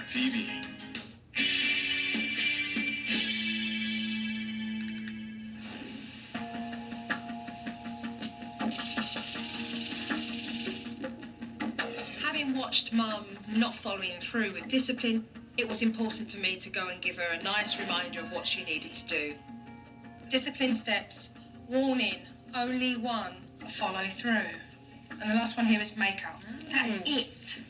TV. Having watched Mum not following through with discipline, it was important for me to go and give her a nice reminder of what she needed to do. Discipline steps, warning, only one, follow through. And the last one here is makeup. That's it.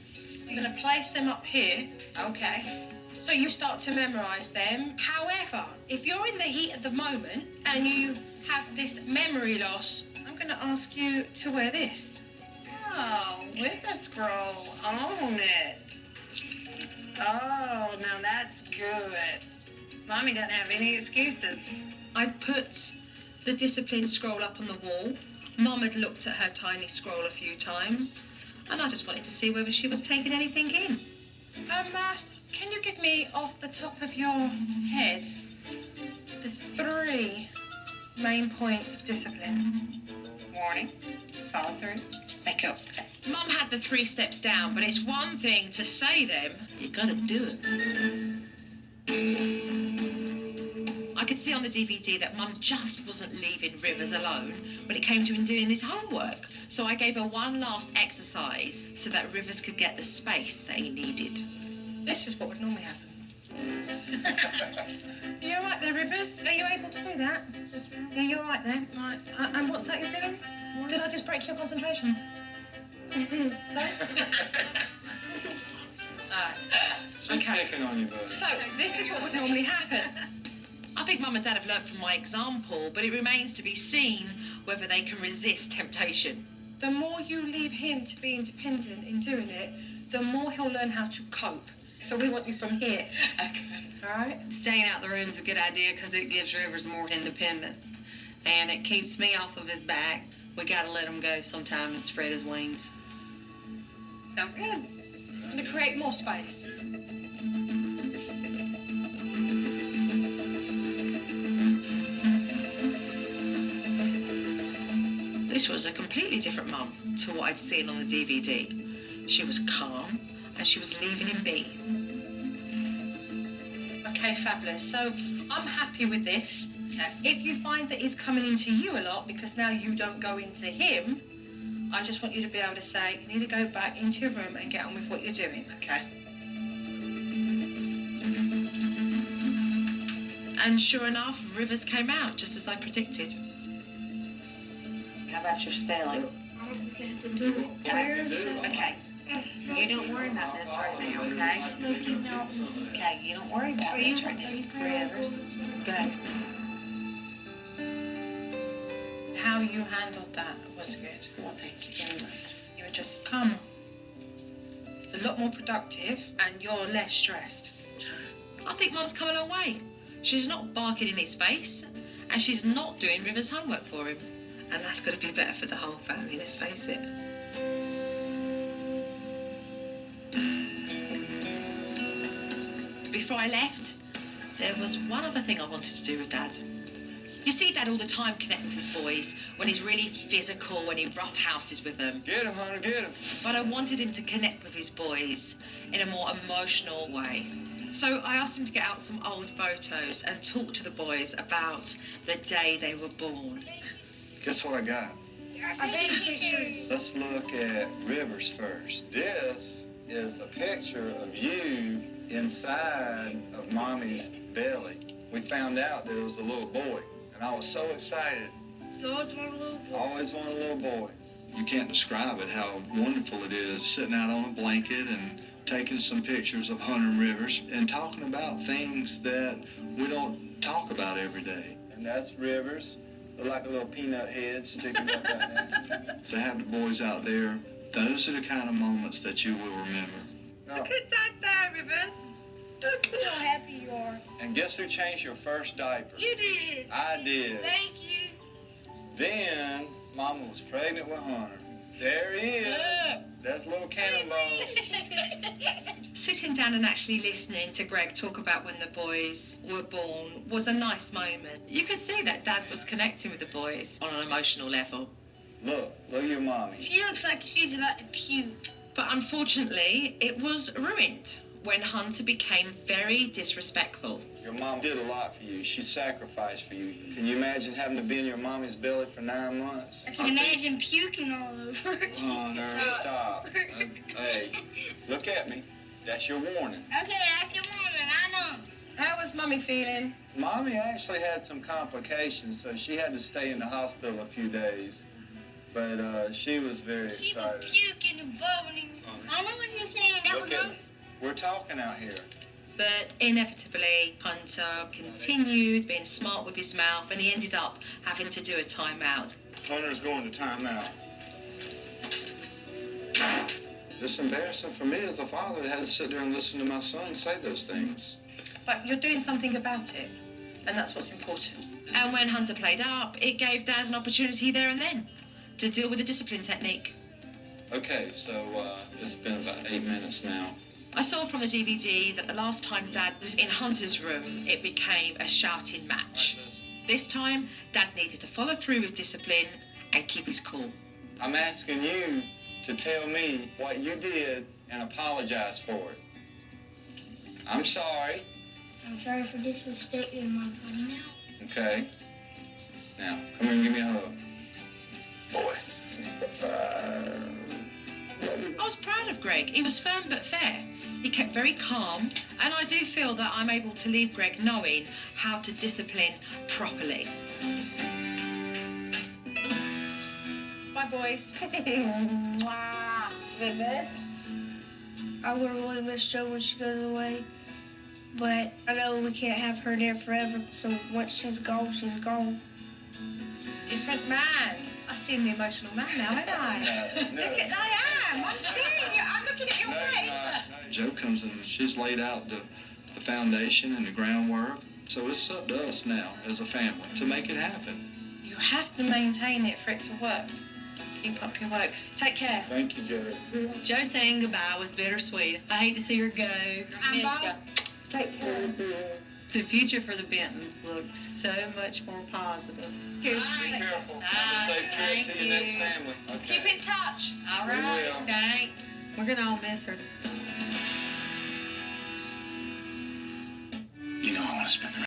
You're going to place them up here. Okay. So you start to memorise them. However, if you're in the heat of the moment and you have this memory loss, I'm going to ask you to wear this. Oh, with the scroll on it. Oh, now that's good. Mommy doesn't have any excuses. I put the discipline scroll up on the wall. Mum had looked at her tiny scroll a few times, and I just wanted to see whether she was taking anything in. Can you give me off the top of your head the 3 main points of discipline? Warning, follow through, makeup. Okay. Mum had the 3 steps down, but it's one thing to say them. You gotta do it. I could see on the DVD that Mum just wasn't leaving Rivers alone when it came to him doing his homework. So I gave her one last exercise so that Rivers could get the space that he needed. This is what would normally happen. Are you all right there, Rivers? Are you able to do that? Yeah, you're all right there. Right. And what's that you're doing? Did I just break your concentration? Sorry? She's picking on you, buddy. So, this is what would normally happen. I think Mum and Dad have learnt from my example, but it remains to be seen whether they can resist temptation. The more you leave him to be independent in doing it, the more he'll learn how to cope. So we want you from here. Okay. All right? Staying out the room is a good idea because it gives Rivers more independence. And it keeps me off of his back. We got to let him go sometime and spread his wings. Sounds good. It's going to create more space. This was a completely different Mum to what I'd seen on the DVD. She was calm and she was leaving him be. Okay, fabulous. So I'm happy with this. Okay. If you find that he's coming into you a lot because now you don't go into him, I just want you to be able to say, you need to go back into your room and get on with what you're doing. Okay. And sure enough, Rivers came out just as I predicted. How about your spelling? Okay. You don't worry about this right now, okay? Okay, you don't worry about this right now. Rivers. Good. How you handled that was good. Well, thank you very much. You were just calm. It's a lot more productive and you're less stressed. I think Mum's come a long way. She's not barking in his face and she's not doing River's homework for him. And that's got to be better for the whole family, let's face it. Before I left, there was one other thing I wanted to do with Dad. You see Dad all the time connect with his boys when he's really physical, when he roughhouses with them. Get him, honey, get him. But I wanted him to connect with his boys in a more emotional way. So I asked him to get out some old photos and talk to the boys about the day they were born. Guess what I got? Let's look at Rivers first. This is a picture of you inside of Mommy's belly. We found out that it was a little boy, and I was so excited. You always want a little boy. Always want a little boy. You can't describe it, how wonderful it is sitting out on a blanket and taking some pictures of Hunter and Rivers and talking about things that we don't talk about every day. And that's Rivers. Look like a little peanut head sticking up right now. To have the boys out there, those are the kind of moments that you will remember. Look at Dad there, Rivers. Look how happy you are. And guess who changed your first diaper? You did. I did. Thank you. Then Mama was pregnant with Hunter. There he is. Look. That's little Cannonball. Sitting down and actually listening to Greg talk about when the boys were born was a nice moment. You could see that Dad was connecting with the boys on an emotional level. Look at your mommy. She looks like she's about to puke. But unfortunately, it was ruined when Hunter became very disrespectful. Your mom did a lot for you. She sacrificed for you. Can you imagine having to be in your mommy's belly for 9 months? I can imagine puking all over. Oh, no, stop. Hey, look at me. That's your warning. Okay, that's the warning. I know. How was Mommy feeling? Mommy actually had some complications, so she had to stay in the hospital a few days. But she was very She excited. was puking and vomiting. I know what you're saying. That Look was at me. We're talking out here. But inevitably, Hunter continued being smart with his mouth, and he ended up having to do a timeout. Hunter's going to timeout. It's embarrassing for me as a father to have to sit there and listen to my son say those things. But you're doing something about it, and that's what's important. And when Hunter played up, it gave Dad an opportunity there and then to deal with the discipline technique. Okay, so it's been about 8 minutes now. I saw from the DVD that the last time Dad was in Hunter's room, it became a shouting match. This time, Dad needed to follow through with discipline and keep his cool. I'm asking you to tell me what you did and apologize for it. I'm sorry. I'm sorry for disrespecting my body now. Okay. Now, come here and give me a hug. Boy. I was proud of Greg. He was firm but fair. He kept very calm, and I do feel that I'm able to leave Greg knowing how to discipline properly. Bye, boys. I would really miss Jo when she goes away. But I know we can't have her there forever, so once she's gone, she's gone. Different man. I've seen the emotional man now, haven't I? No. Look at, I am. I'm seeing you. I'm looking at your face. Jo comes in, she's laid out the foundation and the groundwork. So it's up to us now as a family to make it happen. You have to maintain it for it to work. Keep up your work. Take care. Thank you, Jerry. Jo saying goodbye was bittersweet. I hate to see her go. And Bob, take care. The future for the Bentons looks so much more positive. Good. Be careful. Have a safe trip to your next family. Okay. Keep in touch. All We right, will. thanks. We're gonna all miss her. You know I want to spend the